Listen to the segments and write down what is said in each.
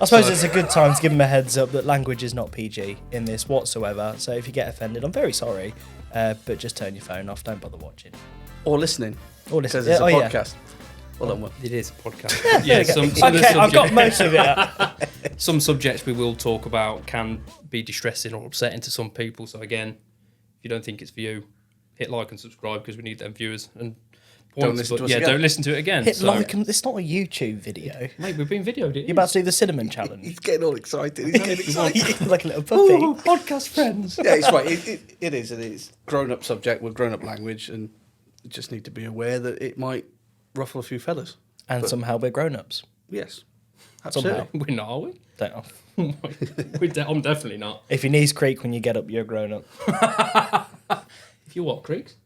I suppose it's a good time to give them a heads up that language is not PG in this whatsoever. So if you get offended, I'm very sorry, but just turn your phone off. Don't bother watching or listening. Because it's a podcast. Well done, Will. It is a podcast. Yeah, okay, I've got most of it. Some subjects we will talk about can be distressing or upsetting to some people. So again, if you don't think it's for you, hit like and subscribe because we need them viewers. And don't listen to us again. Don't listen to it again. Hit like and it's not a YouTube video. Mate, we've been videoed it. You're about to do the cinnamon challenge. He's getting all excited. He's getting excited. Like a little puppy. Ooh, podcast friends. Yeah, it's right. It is. Grown-up subject with grown-up language, and you just need to be aware that it might ruffle a few feathers. And somehow we're grown-ups. Yes. Absolutely. Somehow. We're not, are we? Don't know. I'm definitely not. If your knees creak when you get up, you're a grown-up. If you what, creaks?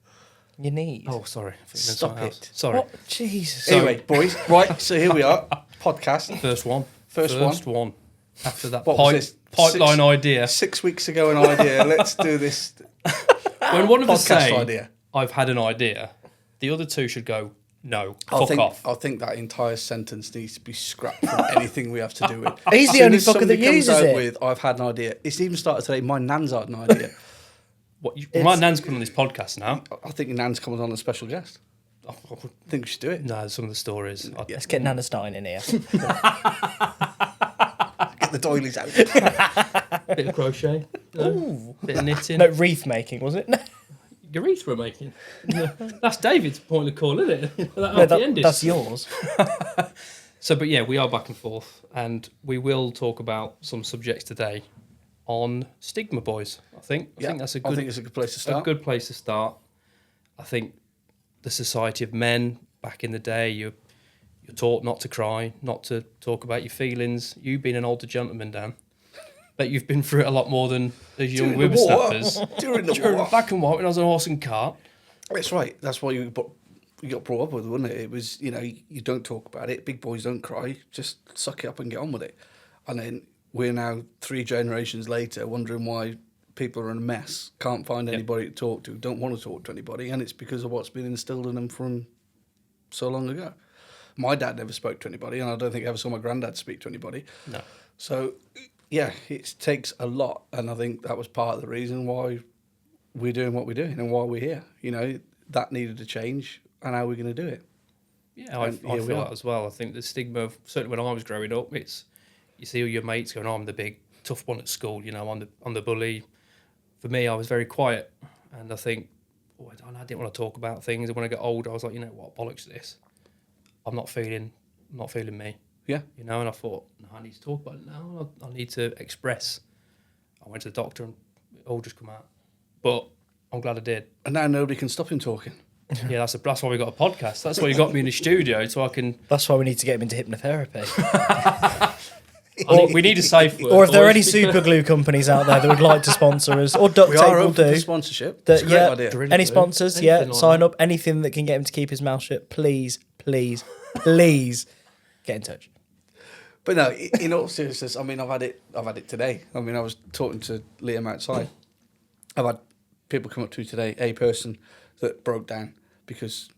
Your knees. Oh, sorry. Stop it. Sorry. What? Jesus. Anyway, boys, right, so here we are. Podcast. First one. After that pipeline idea. 6 weeks ago, an idea. Let's do this. When one of us Podcast say, idea. I've had an idea, the other two should go, no, fuck off. I think that entire sentence needs to be scrapped from anything we have to do with. He's the only fucker that uses it. With, I've had an idea. It's even started today. My nan's had an idea. My nan's coming on this podcast now. I think your nan's coming on as a special guest. I think we should do it. No, some of the stories. Let's get Nana Stein in here. Get the doilies out. Bit of crochet. No? Bit of knitting. No, wreath making, was it? Wreath we're making. That's David's point of call, isn't it? That's yours. So, but yeah, we are back and forth, and we will talk about some subjects today on Stigma, boys. I think that's a good. I think it's a good place to start. A good place to start. I think the society of men back in the day, you're taught not to cry, not to talk about your feelings. You being an older gentleman, Dan, but you've been through it a lot more than as young whippersnappers. During the war. Back and what, when I was on a horse and cart. That's right. That's why you got brought up with, wasn't it? It was, you don't talk about it. Big boys don't cry. Just suck it up and get on with it. And then we're now 3 generations later wondering why people are in a mess, can't find anybody to talk to, don't want to talk to anybody, and it's because of what's been instilled in them from so long ago. My dad never spoke to anybody, and I don't think I ever saw my granddad speak to anybody. No. So, yeah, it takes a lot, and I think that was part of the reason why we're doing what we're doing and why we're here. That needed to change, and how are we going to do it? Yeah, I feel that as well. I think the stigma of, certainly when I was growing up, it's, you see all your mates going, I'm the big tough one at school, I'm the bully. For me, I was very quiet, and I think, I didn't want to talk about things. And when I got older, I was like, you know what, bollocks this. I'm not feeling me. Yeah. And I thought, no, I need to talk about it now. I need to express. I went to the doctor, and it all just come out. But I'm glad I did. And now nobody can stop him talking. Yeah, that's why we got a podcast. That's why you got me in the studio, so I can. That's why we need to get him into hypnotherapy. We need a safe word. Or if there are any super glue companies out there that would like to sponsor us, or duct We tape are will open do. for sponsorship. That's a great idea. Any sponsors, Anything like sign that. up. Anything that can get him to keep his mouth shut, please, please, please get in touch. But no, in all seriousness, I've had it today. I was talking to Liam outside. I've had people come up to me today, a person that broke down because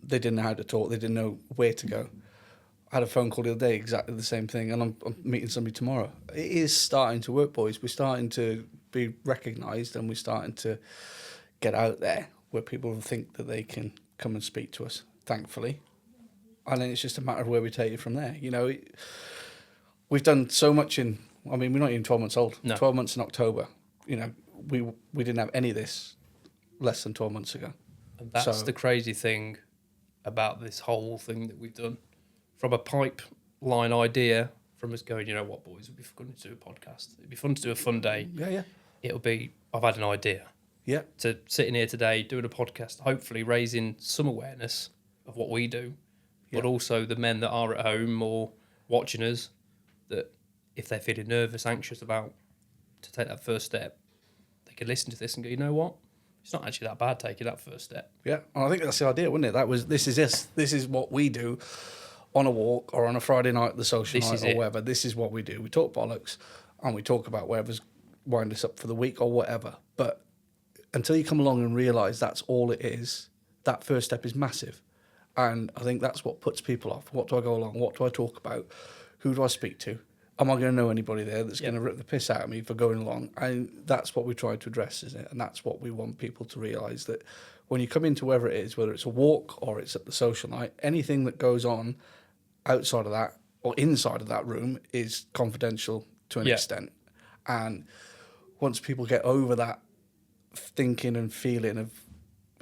they didn't know how to talk, they didn't know where to go. I had a phone call the other day, exactly the same thing, and I'm meeting somebody tomorrow. It is starting to work, boys. We're starting to be recognised, and we're starting to get out there where people think that they can come and speak to us, thankfully. And then it's just a matter of where we take it from there. We've done so much we're not even 12 months old. No. 12 months in October. We didn't have any of this less than 12 months ago. And that's the crazy thing about this whole thing that we've done. From a pipeline idea, from us going, you know what, boys, it'd be fun to do a podcast. It'd be fun to do a fun day. Yeah. It'll be, I've had an idea. Yeah. To sitting here today, doing a podcast, hopefully raising some awareness of what we do, but also the men that are at home or watching us, that if they're feeling nervous, anxious about to take that first step, they could listen to this and go, you know what? It's not actually that bad taking that first step. Yeah. And I think that's the idea, wasn't it? This is what we do on a walk or on a Friday night at the social night or whatever. This is what we do. We talk bollocks and we talk about whatever's wind us up for the week or whatever. But until you come along and realise that's all it is, that first step is massive. And I think that's what puts people off. What do I go along? What do I talk about? Who do I speak to? Am I going to know anybody there that's going to rip the piss out of me for going along? And that's what we try to address, isn't it? And that's what we want people to realise, that when you come into wherever it is, whether it's a walk or it's at the social night, anything that goes on outside of that or inside of that room is confidential to an extent. And once people get over that thinking and feeling of,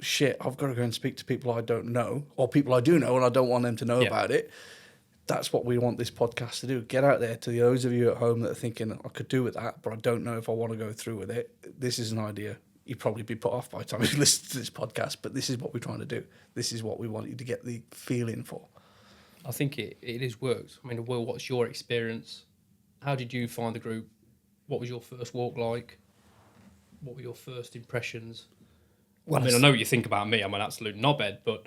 shit, I've got to go and speak to people I don't know, or people I do know and I don't want them to know about it, that's what we want this podcast to do. Get out there to those of you at home that are thinking, I could do with that, but I don't know if I want to go through with it. This is an idea. You'd probably be put off by the time you listen to this podcast, but this is what we're trying to do. This is what we want you to get the feeling for. I think it has worked. I mean, Will, what's your experience? How did you find the group? What was your first walk like? What were your first impressions? Well, I mean, I know what you think about me. I'm an absolute knobhead, but...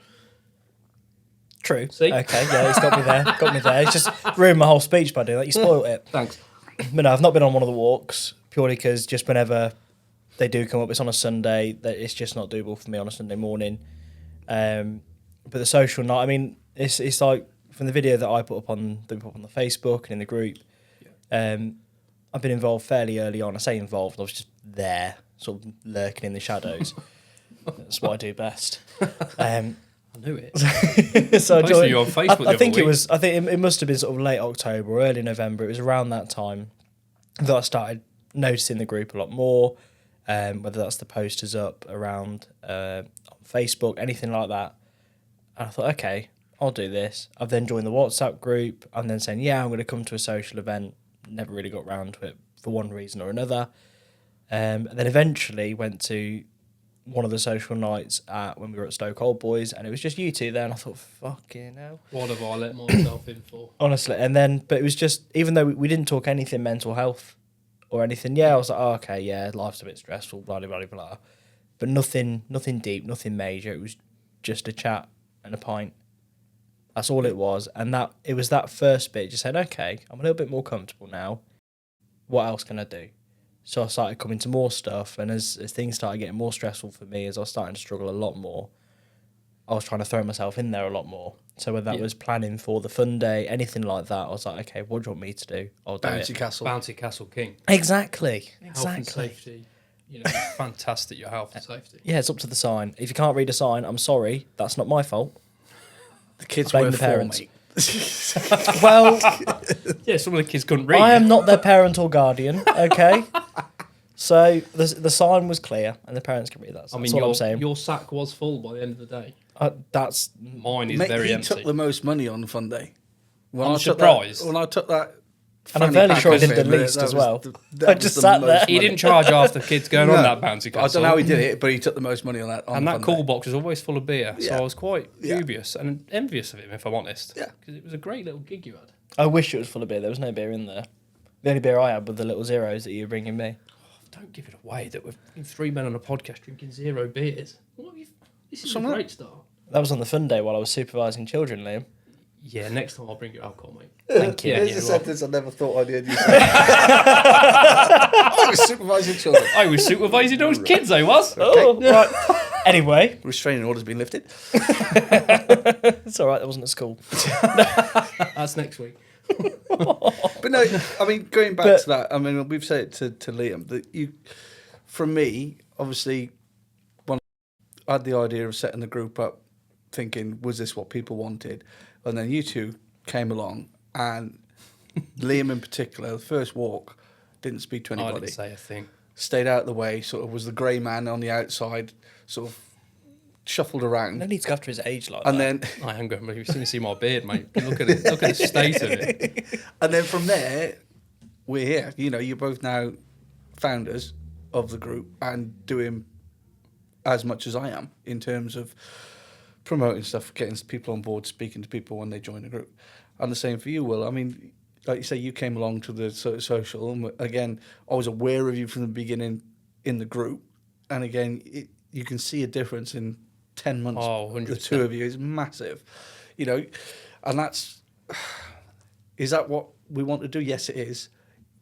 True. See? Okay, yeah, he's got me there. Got me there. He's just ruined my whole speech by doing that. You spoiled it. Thanks. But no, I've not been on one of the walks, purely because just whenever they do come up, it's on a Sunday, that it's just not doable for me on a Sunday morning. But the social night, I mean, it's like, from the video that I put up on the Facebook and in the group, I've been involved fairly early on. I say involved, I was just there, sort of lurking in the shadows. That's what I do best. I knew it. So I joined, you on Facebook. I think it was. I think it must have been sort of late October or early November. It was around that time that I started noticing the group a lot more. Whether that's the posters up around on Facebook, anything like that. And I thought, okay, I'll do this. I've then joined the WhatsApp group. I'm then saying, yeah, I'm going to come to a social event. Never really got round to it for one reason or another. And then eventually went to one of the social nights when we were at Stoke Old Boys, and it was just you two there, and I thought, fucking hell. What have I let myself in for? Honestly, and then, but it was just, even though we didn't talk anything mental health or anything, I was like, oh, okay, yeah, life's a bit stressful, blah, blah, blah, blah. But nothing deep, nothing major. It was just a chat and a pint. That's all it was. And it was that first bit, just said, okay, I'm a little bit more comfortable now. What else can I do? So I started coming to more stuff, and as things started getting more stressful for me, as I was starting to struggle a lot more, I was trying to throw myself in there a lot more. So whether that was planning for the fun day, anything like that, I was like, okay, what do you want me to do? I'll do Bouncy it. Castle. Bouncy Castle King. Exactly. Health and safety. You know, fantastic, your health and safety. Yeah, it's up to the sign. If you can't read a sign, I'm sorry, that's not my fault. The kids Blame were the four, parents. mate. Well, Yeah, some of the kids couldn't read. I am not their parent or guardian, okay? So the sign was clear, and the parents can read that. So I mean, that's all I'm saying. your sack was full by the end of the day. That's Mine is Mate, very he empty. took the most money on Fun Day. I'm surprised. When I took that... And I'm fanny fairly pack sure I off did the him, least that as was well. that I was just the sat most there. He money. didn't charge half the kids going on No, that bouncy castle. I don't know how he did it, but he took the most money on that. On And that Fun cool Day. box was always full of beer, so Yeah. I was quite Yeah. dubious and envious of him, if I'm honest. Yeah. Because it was a great little gig you had. I wish it was full of beer. There was no beer in there. The only beer I had were the little zeros that you were bringing me. Don't give it away that we're three men on a podcast drinking 0 beers. What have you? This is a Something great start. That was on the fun day while I was supervising children, Liam. Yeah, next time I'll bring you alcohol, mate. Thank you. There's Yeah, a well. sentence I never thought I'd hear you say. I was supervising children. I was supervising those kids, I was. Oh, right. Anyway, Restraining order's been lifted. it's all right. That wasn't at school. That's next week. But no, I mean, going back to that, I mean, we've said it to Liam, that you, from me, obviously, when I had the idea of setting the group up, thinking, was this what people wanted? And then you two came along, and Liam in particular, the first walk, didn't speak to I anybody. didn't say a thing. Stayed out of the way, sort of was the grey man on the outside, sort of shuffled around. No need to go after his age like And that. then I am going, you've seen my beard, mate. Look at it. Look at the state of it. and then from there, we're here. You know, you're both now founders of the group and doing as much as I am in terms of promoting stuff, getting people on board, speaking to people when they join the group. And the same for you, Will. I mean, like you say, you came along to the social, and again, I was aware of you from the beginning in the group. And again, you can see a difference in 10 months. Oh, 100%. The two of you is massive, you know, and is that what we want to do? Yes, it is.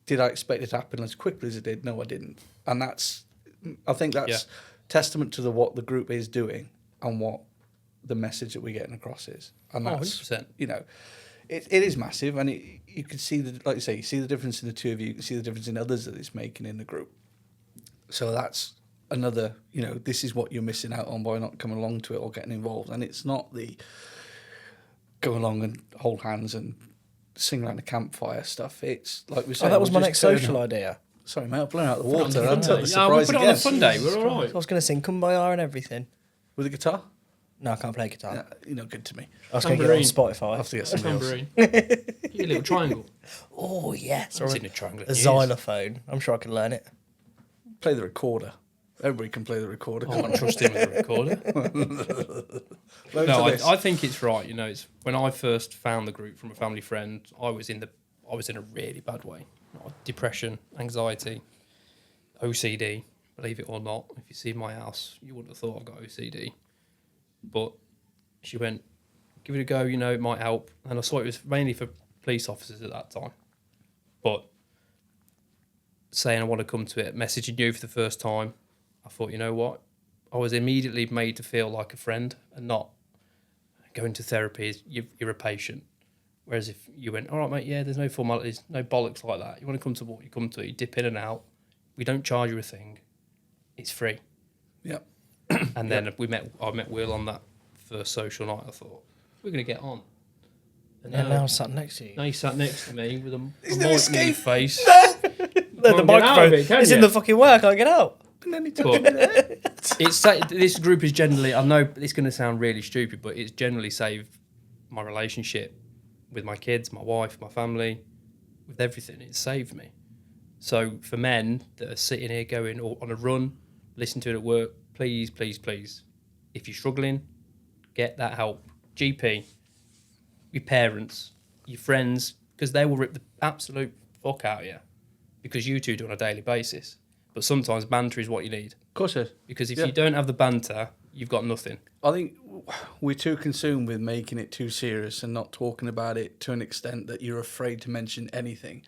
Did I expect it to happen as quickly as it did? No, I didn't. And I think that's testament to what the group is doing and what the message that we're getting across is. And that's, 100%. you know, it is massive, and you can see like you say, you see the difference in the two of you. You can see the difference in others that it's making in the group. So that's another, this is what you're missing out on by not coming along to it or getting involved. And it's not the go along and hold hands and sing around a campfire stuff. It's like we said. That was my next social idea. Sorry, mate, I've blown out the water. We'll put it on a fun day. We're all right. I was going to sing Kumbaya and everything. With a guitar? No, I can't play guitar. Yeah, you're not good to me. I was going to get it on Spotify. I have to get somebody else. You a little triangle. Oh, yes. I've seen a triangle. A xylophone. I'm sure I can learn it. Play the recorder. Everybody can play the recorder. I can't trust him with a recorder. I think it's right. It's when I first found the group from a family friend, I was in a really bad way. Depression, anxiety, OCD. Believe it or not, if you see my house, you wouldn't have thought I've got OCD. But she went, give it a go, it might help. And I saw it was mainly for police officers at that time. But saying I want to come to it, messaging you for the first time, I thought, you know what? I was immediately made to feel like a friend and not going to therapy is you're a patient. Whereas if you went, all right, mate, yeah, there's no formalities, no bollocks like that. You want to come to what you come to, you dip in and out. We don't charge you a thing. It's free. Yep. And then I met Will on that first social night. I thought, we're going to get on. And now I'm sat next to you. Now you sat next to me with a mic in your face. The microphone is in the fucking way. I can't get out. This group is generally, I know it's going to sound really stupid, but it's generally saved my relationship with my kids, my wife, my family, with everything. It's saved me. So for men that are sitting here going on a run, listen to it at work, please, please, please, if you're struggling, get that help. GP, your parents, your friends, because they will rip the absolute fuck out of you because you two do it on a daily basis. But sometimes banter is what you need. Of course it is. Because if you don't have the banter, you've got nothing. I think we're too consumed with making it too serious and not talking about it to an extent that you're afraid to mention anything.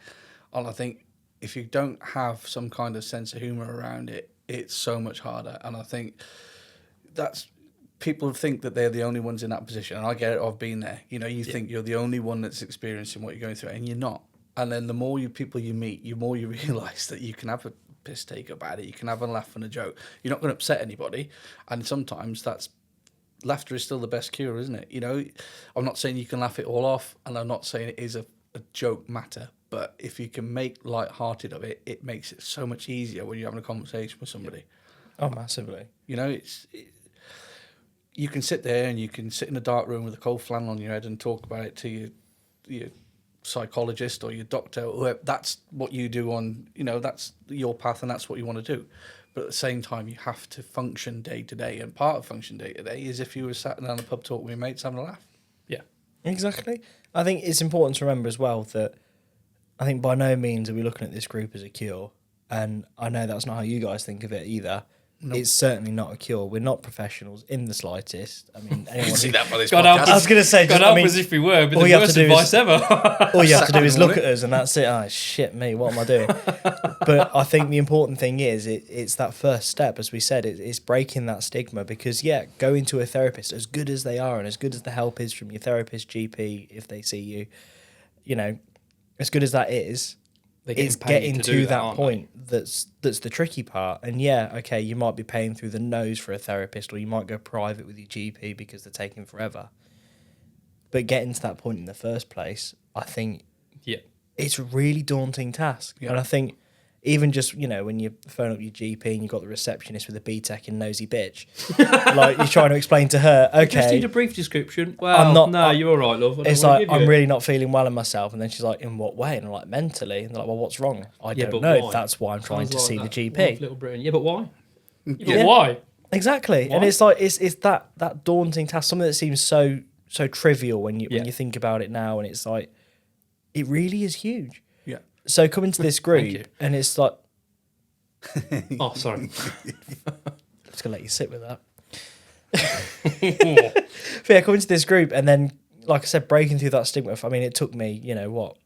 And I think if you don't have some kind of sense of humour around it, it's so much harder. And I think people think that they're the only ones in that position. And I get it, I've been there. You think you're the only one that's experiencing what you're going through, and you're not. And then the more people you meet, the more you realise that you can have a piss take about it. You can have a laugh and a joke. You're not going to upset anybody. And sometimes laughter is still the best cure, isn't it? I'm not saying you can laugh it all off, and I'm not saying it is a joke matter. But if you can make light-hearted of it, it makes it so much easier when you're having a conversation with somebody. Oh, massively. You can sit there and you can sit in a dark room with a cold flannel on your head and talk about it to your psychologist or your doctor or whoever. That's what you do that's your path and that's what you want to do. But at the same time, you have to function day to day. And part of function day to day is if you were sat down a pub talking with your mates having a laugh. Yeah. Exactly. I think it's important to remember as well that I think by no means are we looking at this group as a cure. And I know that's not how you guys think of it either. Nope. It's certainly not a cure. We're not professionals in the slightest. I mean, anyone see that by this podcast. I was going to say, God help us if we were, but the worst advice ever. All you have to do is look at us, and that's it. Oh shit, me, what am I doing? But I think the important thing is it's that first step, as we said, it's breaking that stigma. Because going to a therapist, as good as they are, and as good as the help is from your therapist, GP, if they see you, as good as that is. It's getting to that point that's the tricky part. And you might be paying through the nose for a therapist, or you might go private with your GP because they're taking forever. But getting to that point in the first place, I think it's a really daunting task. Yeah. And I think even just, when you phone up your GP and you've got the receptionist with a BTEC and nosy bitch, like you're trying to explain to her, okay. Just need a brief description. Well, you're all right, love. It's like, I'm really not feeling well in myself. And then she's like, in what way? And I'm like, mentally. And they're like, well, what's wrong? I don't know. Why? That's why I'm trying to see the GP. Little Britain. Yeah, but why? But why? Exactly. Why? And it's like, it's that daunting task, something that seems so trivial when you think about it now. And it's like, it really is huge. Yeah. So coming to this group, and it's like... Oh, sorry. Just going to let you sit with that. But coming to this group, and then, like I said, breaking through that stigma. I mean, it took me,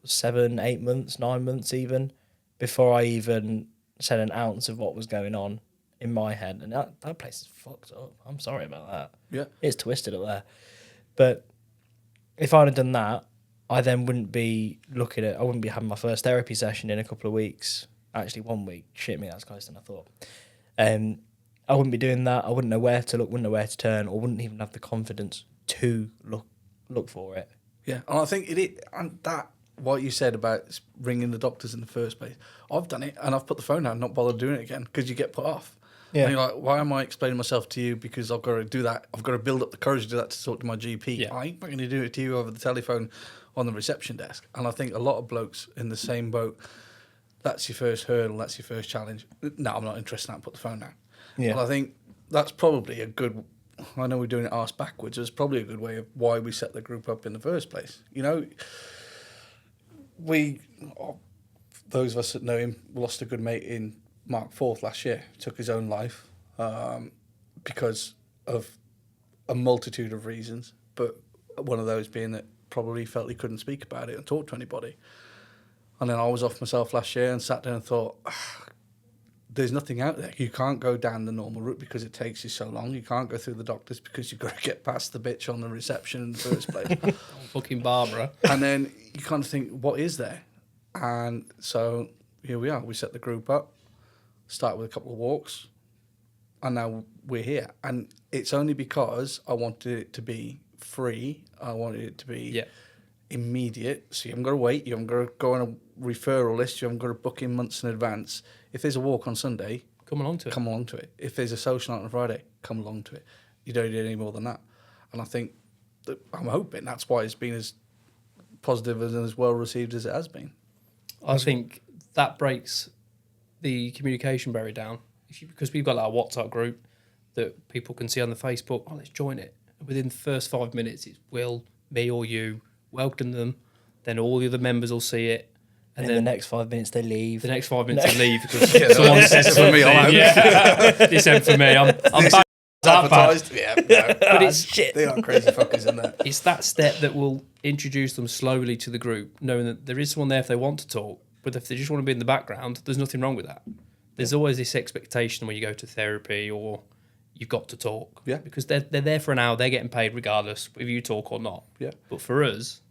7, 8 months, 9 months even, before I even said an ounce of what was going on in my head. And that place is fucked up. I'm sorry about that. Yeah. It's twisted up there. But if I'd have done that, I then wouldn't be I wouldn't be having my first therapy session in a couple of weeks. Actually, 1 week. Shit me, that's closer than I thought. I wouldn't be doing that. I wouldn't know where to look, wouldn't know where to turn, or wouldn't even have the confidence to look for it. Yeah, and I think and that what you said about ringing the doctors in the first place. I've done it, and I've put the phone down, and not bothered doing it again because you get put off. Yeah. And you're like, why am I explaining myself to you? Because I've got to do that. I've got to build up the courage to do that to talk to my GP. Yeah. I ain't going to do it to you over the telephone on the reception desk. And I think a lot of blokes in the same boat. That's your first hurdle. That's your first challenge. No, I'm not interested in that. Put the phone down. Yeah. But I think that's probably a good. I know we're doing it arse backwards. It's probably a good way of why we set the group up in the first place. You know, those of us that know him, lost a good mate in Mark Forth last year. Took his own life because of a multitude of reasons, but one of those being that probably felt he couldn't speak about it and talk to anybody. And then I was off myself last year and sat down and thought, there's nothing out there. You can't go down the normal route because it takes you so long. You can't go through the doctors because you've got to get past the bitch on the reception in the first place. Fucking Barbara. And then you kind of think, what is there? And so here we are. We set the group up, started with a couple of walks, and now we're here. And it's only because I wanted it to be free. I wanted it to be immediate. So you haven't got to wait. You haven't got to go on a referral list. You haven't got to book in months in advance. If there's a walk on Sunday, come along to it. If there's a social night on Friday, come along to it. You don't need any more than that. And I think I'm hoping that's why it's been as positive and as well received as it has been. I think that breaks the communication barrier down because we've got our WhatsApp group that people can see on the Facebook. Oh, let's join it. Within the first 5 minutes, it's Will, me, or you. Welcome them. Then all the other members will see it. And then the next 5 minutes they leave. The next 5 minutes they leave because someone says for me. This ain't for me. I'm bad. Advertised. Yeah, no. But it's shit. They are crazy fuckers in there. It's that step that will introduce them slowly to the group, knowing that there is someone there if they want to talk. But if they just want to be in the background, there's nothing wrong with that. There's always this expectation when you go to therapy or you've got to talk. Yeah. Because they're there for an hour, they're getting paid regardless if you talk or not. Yeah. But for us,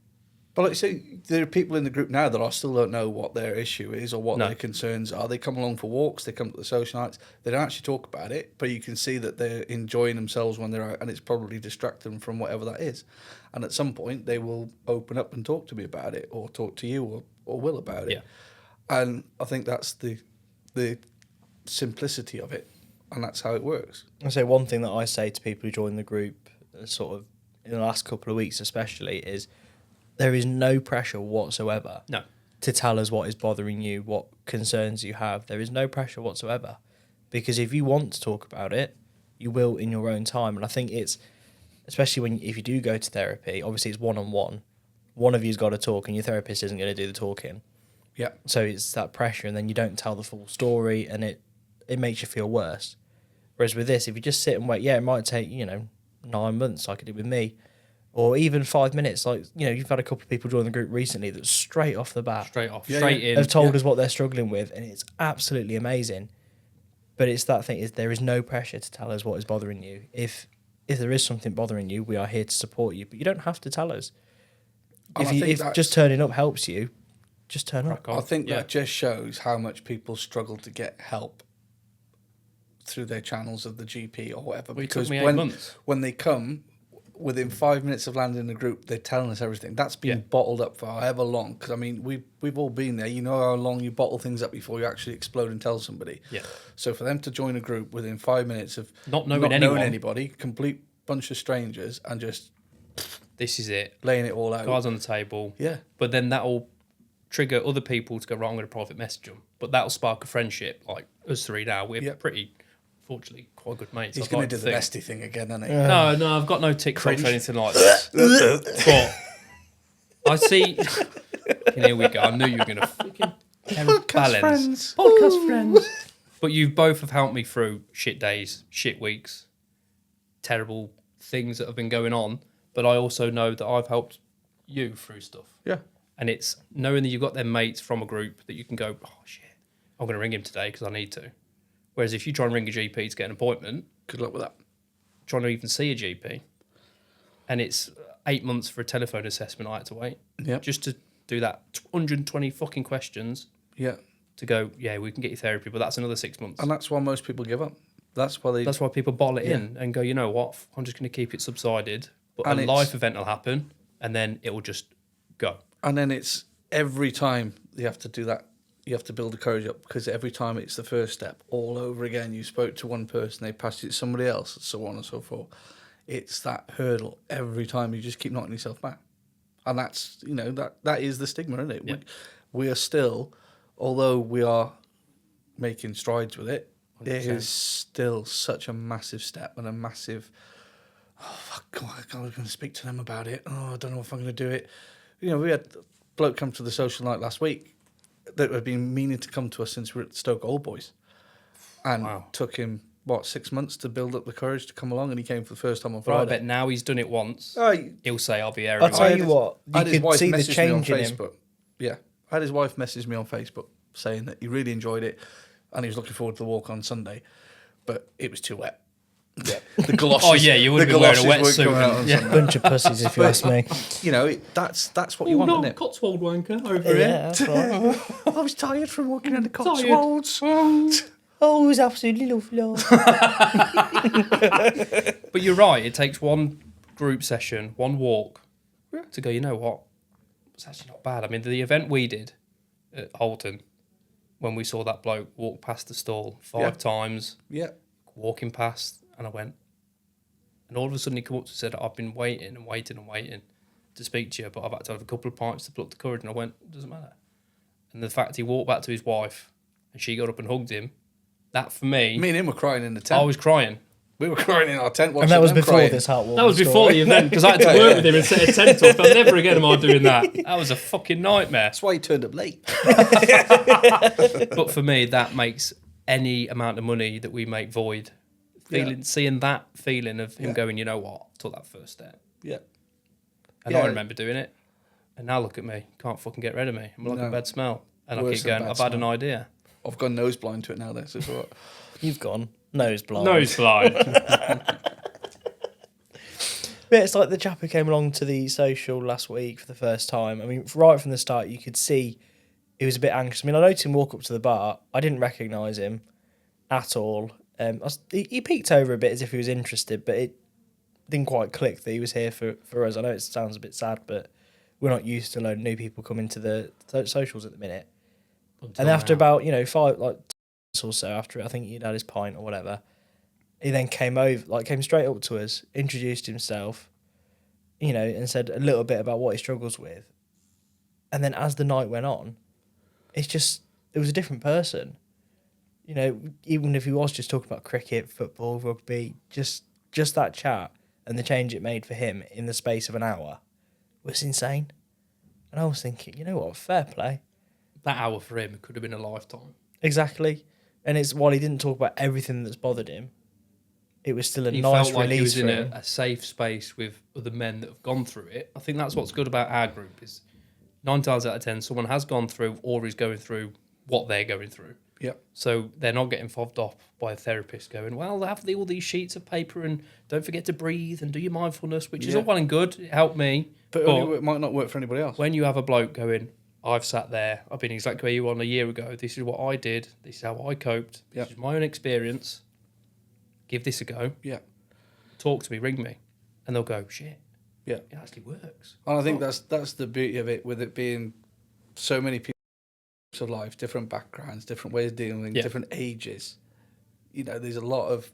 But like you say, there are people in the group now that I still don't know what their issue is or what their concerns are. They come along for walks, they come to the social nights, they don't actually talk about it, but you can see that they're enjoying themselves when they're out, and it's probably distracting them from whatever that is. And at some point, they will open up and talk to me about it, or talk to you or Will about it. Yeah. And I think that's the simplicity of it, and that's how it works. I say one thing that I say to people who join the group, sort of in the last couple of weeks especially, is there is no pressure whatsoever to tell us what is bothering you, what concerns you have. There is no pressure whatsoever. Because if you want to talk about it, you will in your own time. And I think it's, especially if you do go to therapy, obviously it's one-on-one. One of you's got to talk and your therapist isn't going to do the talking. Yeah. So it's that pressure, and then you don't tell the full story, and it makes you feel worse. Whereas with this, if you just sit and wait, it might take, 9 months like it did with me. Or even 5 minutes, like, you've had a couple of people join the group recently that straight off the bat, straight in, have told us what they're struggling with, and it's absolutely amazing. But it's that thing, is there is no pressure to tell us what is bothering you. If there is something bothering you, we are here to support you, but you don't have to tell us. If just turning up helps you, just turn up. I think that just shows how much people struggle to get help through their channels of the GP or whatever. Well, because it took me 8 months. When they come, within 5 minutes of landing in the group, they're telling us everything. That's been bottled up for however long. Because, I mean, we've all been there. You know how long you bottle things up before you actually explode and tell somebody. Yeah. So for them to join a group within 5 minutes of not knowing anybody, complete bunch of strangers, and just... This is it. Laying it all out. Cards on the table. Yeah. But then that'll trigger other people to go, right, I'm going to private message them. But that'll spark a friendship. Like us three now, we're pretty... Fortunately, quite good mates. He's going to do the bestie thing again, isn't he? No, I've got no TikTok or anything like that. But I see. Here we go. I knew you were going to fucking Podcast friends. Podcast friends. But you both have helped me through shit days, shit weeks, terrible things that have been going on. But I also know that I've helped you through stuff. Yeah. And it's knowing that you've got them mates from a group that you can go, oh shit, I'm going to ring him today because I need to. Whereas if you try and ring a GP to get an appointment... Good luck with that. Trying to even see a GP. and it's 8 months for a telephone assessment I had to wait. Yeah. Just to do that 120 fucking questions. Yeah. To go, yeah, we can get you therapy, but that's another 6 months. And that's why most people give up. That's why people bottle it in and go, you know what, I'm just going to keep it subsided. But and a life event will happen, and then it will just go. And then it's every time you have to do that, you have to build the courage up, because every time it's the first step all over again. You spoke to one person, they passed it to somebody else, and so on and so forth. It's that hurdle every time. You just keep knocking yourself back. And that's, that is the stigma, isn't it? Yep. We are still, although we are making strides with it, 100%. It is still such a massive step and a massive, oh, fuck, God, I was going to speak to them about it. Oh, I don't know if I'm going to do it. We had a bloke come to the social night last week that had been meaning to come to us since we were at Stoke Old Boys. And took him, 6 months to build up the courage to come along, and he came for the first time on Friday. Right, but now he's done it once. He'll say, I'll be here. I'll tell you what, you could see the change in him. Yeah. I had his wife message me on Facebook saying that he really enjoyed it and he was looking forward to the walk on Sunday, but it was too wet. Yeah. The galoshes. Oh, yeah, you would be wearing a wetsuit. Yeah. Bunch of pussies, if you ask me. That's what you want, isn't it? Cotswold wanker over Yeah, here. that's right. I was tired from walking in the Cotswolds. Oh, it was absolutely lovely. But you're right, it takes one group session, one walk, to go, you know what? It's actually not bad. I mean, the event we did at Holton, when we saw that bloke walk past the stall 5 times, walking past, and I went, and all of a sudden he come up to and said, I've been waiting and waiting and waiting to speak to you, but I've had to have a couple of pints to pluck the courage. And I went, it doesn't matter. And the fact he walked back to his wife and she got up and hugged him, that for me... Me and him were crying in the tent. I was crying. We were crying in our tent watching and that was before crying. this heartwarming That was before story. the event, because I had to work with him and set a tent up. And never again am I doing that. That was a fucking nightmare. That's why he turned up late. But for me, that makes any amount of money that we make void. Seeing that feeling of him going, you know what, took that first step. Yeah. And I remember doing it. And now look at me. Can't fucking get rid of me. I'm like a bad smell. And I keep going, I've had an idea. I've gone nose blind to it now, so it's all right. You've gone nose blind. Nose blind. But it's like the chap who came along to the social last week for the first time. I mean, right from the start, you could see he was a bit anxious. I mean, I noticed him walk up to the bar. I didn't recognise him at all. He peeked over a bit as if he was interested, but it didn't quite click that he was here for us. I know it sounds a bit sad, but we're not used to a load of new people coming to the socials at the minute. And after about 5 or so after it, I think he'd had his pint or whatever, he then came straight up to us, introduced himself, and said a little bit about what he struggles with. And then as the night went on, it was a different person. Even if he was just talking about cricket, football, rugby, just that chat and the change it made for him in the space of an hour was insane. And I was thinking, you know what, fair play. That hour for him could have been a lifetime. Exactly. And it's while he didn't talk about everything that's bothered him, it was still a he nice felt like release he was for in him. a safe space with other men that have gone through it. I think that's what's good about our group is 9 times out of 10, someone has gone through or is going through what they're going through. Yep. So they're not getting fobbed off by a therapist going, well, they have all these sheets of paper and don't forget to breathe and do your mindfulness, which is all well and good. It helped me. But it might not work for anybody else. When you have a bloke going, I've sat there, I've been exactly where you were a year ago, this is what I did, this is how I coped, this is my own experience, give this a go. Yeah. Talk to me, ring me. And they'll go, shit. Yeah. It actually works. And I think that's the beauty of it, with it being so many people of life, different backgrounds, different ways of dealing, different ages. There's a lot of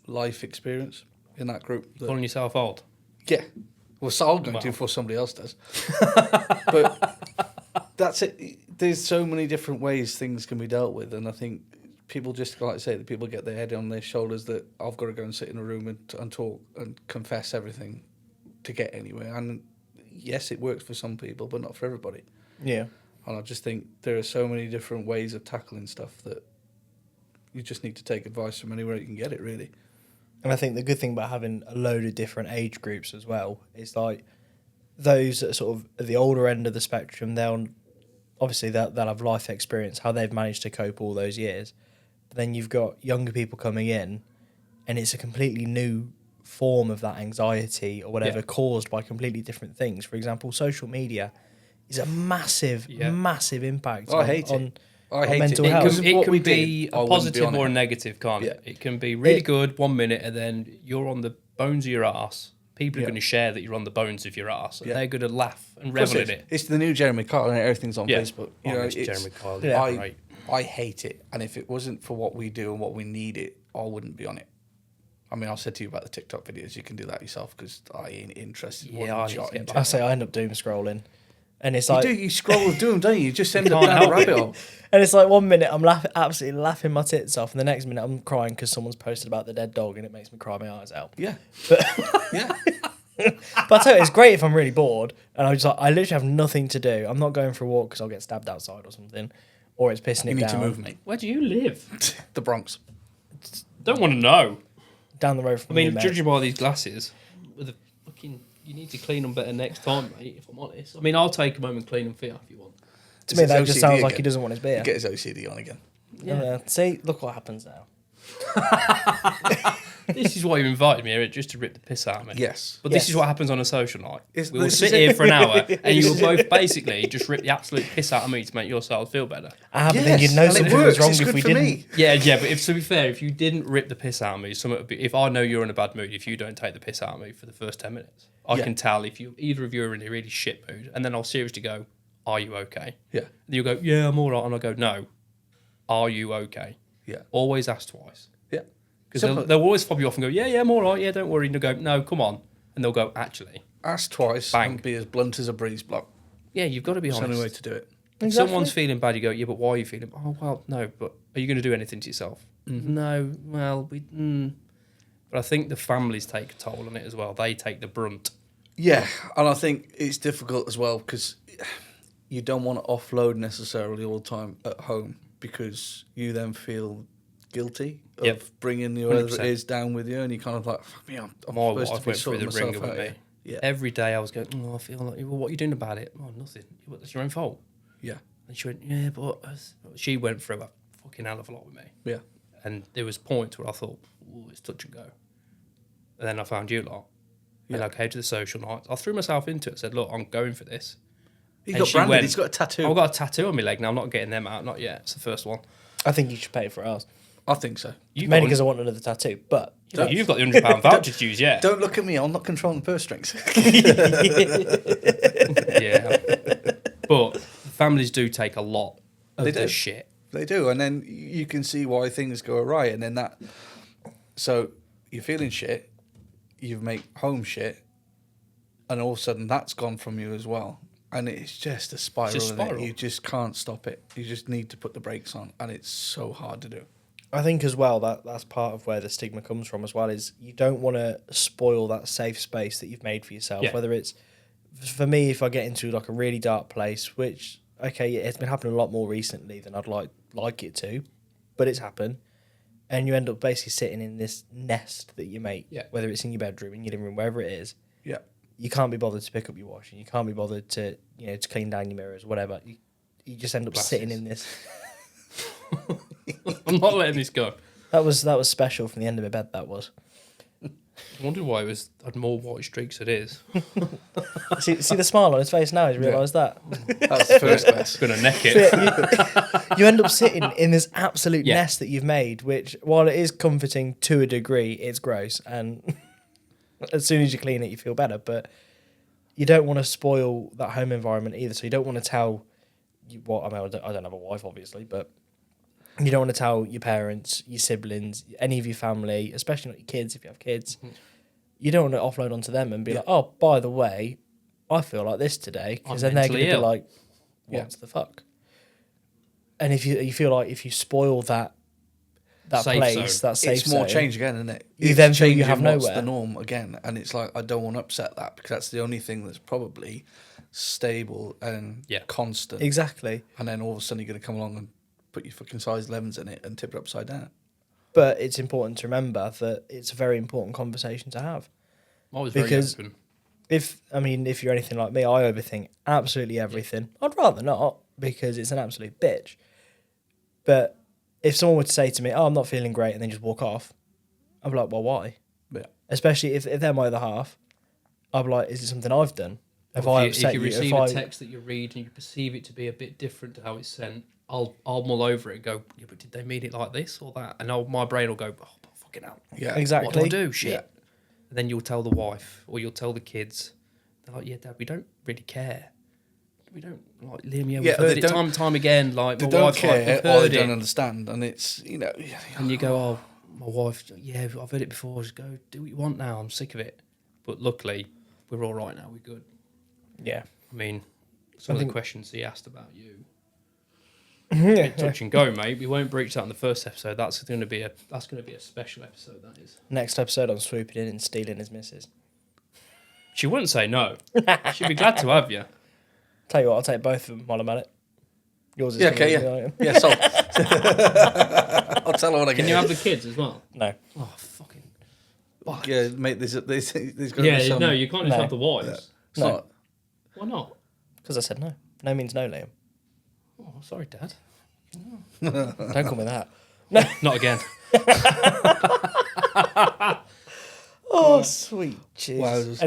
life experience in that group. Calling yourself old? Yeah. Well, so I'm going to before somebody else does. But that's it. There's so many different ways things can be dealt with, and I think people just, like I say, that people get their head on their shoulders that I've got to go and sit in a room and talk and confess everything to get anywhere. And yes, it works for some people, but not for everybody. Yeah. And I just think there are so many different ways of tackling stuff that you just need to take advice from anywhere you can get it, really. And I think the good thing about having a load of different age groups as well is like those that are sort of at the older end of the spectrum, they'll have life experience, how they've managed to cope all those years. But then you've got younger people coming in and it's a completely new form of that anxiety or whatever Yeah. caused by completely different things. For example, social media is a massive, massive impact I hate on it. I hate mental it. health. Because of It what can we be did, I a wouldn't be positive on or a it. negative, can't Yeah. it? It can be really good 1 minute, and then you're on the bones of your ass. People are Yeah. going to share that you're on the bones of your ass, and Yeah. they're going to laugh and Of course revel in it. It's the new Jeremy Kyle, and everything's on Yeah. Facebook. I miss it's- Jeremy Kyle. Yeah. I hate it, and if it wasn't for what we do and what we need it, I wouldn't be on it. I mean, I said to you about the TikTok videos. You can do that yourself because I ain't interested. in Yeah, I one need to jot get into back. I it. say I end up doom scrolling, and it's You like, do. You scroll doom, don't you? You just end up can't down a help rabbit it. hole. and it's like 1 minute I'm absolutely laughing my tits off, and the next minute I'm crying because someone's posted about the dead dog, and it makes me cry my eyes out. Yeah, But yeah. But I tell you, it's great if I'm really bored and I literally have nothing to do. I'm not going for a walk because I'll get stabbed outside or something, or it's pissing You it need down to move, mate. Where do you live? The Bronx. Don't want to know. down the road I from mean, me, mate. judging by these glasses, with a fucking, you need to clean them better next time, mate. If I'm honest, I mean, I'll take them home and clean them for you if you want. To me, It's that his just OCD sounds like again. he doesn't want his beer. Get his OCD on again. See, look what happens now. This is why you invited me here, just to rip the piss out of me. Yes. But this Yes. is what happens on a social night. It's- We will this sit is it. here for an hour, and you will both basically just rip the absolute piss out of me to make yourselves feel better. But then you'd know and it something works. was wrong It's if good we for didn't. me. Yeah, but if, to be fair, if you didn't rip the piss out of me, something would be, if I know you're in a bad mood, if you don't take the piss out of me for the first 10 minutes, I Yeah. can tell if either of you are in a really shit mood, and then I'll seriously go, "Are you okay?" Yeah, You'll go, "Yeah, I'm all right," and I'll go, "No, are you okay?" yeah, Always ask twice. yeah. Because Simple. they'll always fob you off and go, "Yeah, I'm all right, yeah, don't worry," and they'll go, "No, come on," and they'll go, "Actually, Ask twice Bang. and be as blunt as a breeze block. yeah, you've got to be It's the only way honest." to do it. If someone's feeling bad, you go, "Yeah, but why are you feeling?" "Oh, well, no, but are you going to do anything to yourself?" "No, well, But I think the families take a toll on it as well. They take the brunt. Yeah, and I think it's difficult as well because you don't want to offload necessarily all the time at home because you then feel guilty of Yep. bringing whoever 100%. it is down with you, and you kind of like, fuck me, I'm My supposed to wife be went through sorting the myself ringer with out me. here. Yeah, Every day I was going, "Oh, I feel like, well, what are you doing about it?" "Oh, nothing." "Well, that's your own fault." yeah, And she went, "Yeah, but..." She went through a fucking hell of a lot with me. yeah, And there was points where I thought, "Ooh, it's touch and go." And then I found you lot. And Yeah. I came to the social nights. I threw myself into it. Said, "Look, I'm going for this." He And got she branded. went- He's got a tattoo. I've got a tattoo on my leg now. I'm not getting them out. Not yet. It's the first one. I think you should pay for ours. I think so. Mainly because I want another tattoo. But You've got the £100 voucher to use, yeah. Don't look at me. I'm not controlling the purse strings. Yeah. But families do take a lot of They the do. shit. They do, and then you can see why things go awry, and then that. So you're feeling shit, you make home shit, and all of a sudden that's gone from you as well, and it's just a spiral. It's a isn't it? spiral. You just can't stop it. You just need to put the brakes on, and it's so hard to do. I think as well that's part of where the stigma comes from as well, is you don't want to spoil that safe space that you've made for yourself. Yeah. Whether it's, for me, if I get into like a really dark place, which, okay, it's been happening a lot more recently than I'd like it to, but it's happened, and you end up basically sitting in this nest that you make, Yeah. whether it's in your bedroom, in your living room, wherever it is. Yeah, You can't be bothered to pick up your washing. You can't be bothered to to clean down your mirrors, whatever. You just end up Glasses. sitting in this. I'm not letting this go. That was special from the end of my bed. That was. I wondered why it had more white streaks than it is. See the smile on his face now. He's realised that. that's the first best. Gonna neck it. You end up sitting in this absolute Yeah. nest that you've made, which, while it is comforting to a degree, it's gross. And as soon as you clean it, you feel better. But you don't want to spoil that home environment either. So you don't want to tell I don't have a wife, obviously, but you don't want to tell your parents, your siblings, any of your family, especially not your kids if you have kids. You don't want to offload onto them and be like, "Oh, by the way, I feel like this today," because I'm then they're going to mentally be ill. like, "What the fuck?" And if you feel like if you spoil that Safe place, zone. that safe It's more zone, change again, isn't it? You It's then feel you changing have what's nowhere. the norm again, and it's like I don't want to upset that because that's the only thing that's probably stable and Yeah. constant. Exactly. And then all of a sudden you're going to come along and put your fucking size 11s in it and tip it upside down. But it's important to remember that it's a very important conversation to have. I was very Because- open. If you're anything like me, I overthink absolutely everything. I'd rather not, because it's an absolute bitch. But if someone were to say to me, "Oh, I'm not feeling great," and then just walk off, I'd be like, "Well, why?" Yeah. Especially if they're my other half, I'll be like, is it something I've done? If I upset if you you, receive a text that you read and you perceive it to be a bit different to how it's sent, I'll mull over it and go, yeah, but did they mean it like this or that? And my brain will go, oh, fucking hell. Yeah. Exactly. What do I do? Shit. Yeah. And then you'll tell the wife or you'll tell the kids. They're like, yeah, Dad, we don't really care. We don't, like, Liam, yeah, we've heard it time and time again. Like, They my don't wife's care like, we've or heard they don't it. understand. And it's, you know... And you go, oh, my wife, yeah, I've heard it before. Just go, do what you want now. I'm sick of it. But luckily, we're all right now. We're good. Yeah. I mean, some of the questions he asked about you. Yeah. Touch and go, mate. We won't breach that in the first episode. That's going to be a special episode. That is. Next episode, I'm swooping in and stealing his missus. She wouldn't say no. She'd be glad to have you. Tell you what, I'll take both of them while I'm at it. Yours is Yeah, gonna okay, be the item. Yeah, so... I'll tell her when I get Can you have the kids as well? No. Oh, fucking. Yeah, mate, there's got to be Yeah, some... no, you can't just No. have the wives. It's No. not... Why not? Because I said no. No means no, Liam. Oh, sorry, Dad. Don't call me that. Not again. Oh, sweet jeez. Wowzers.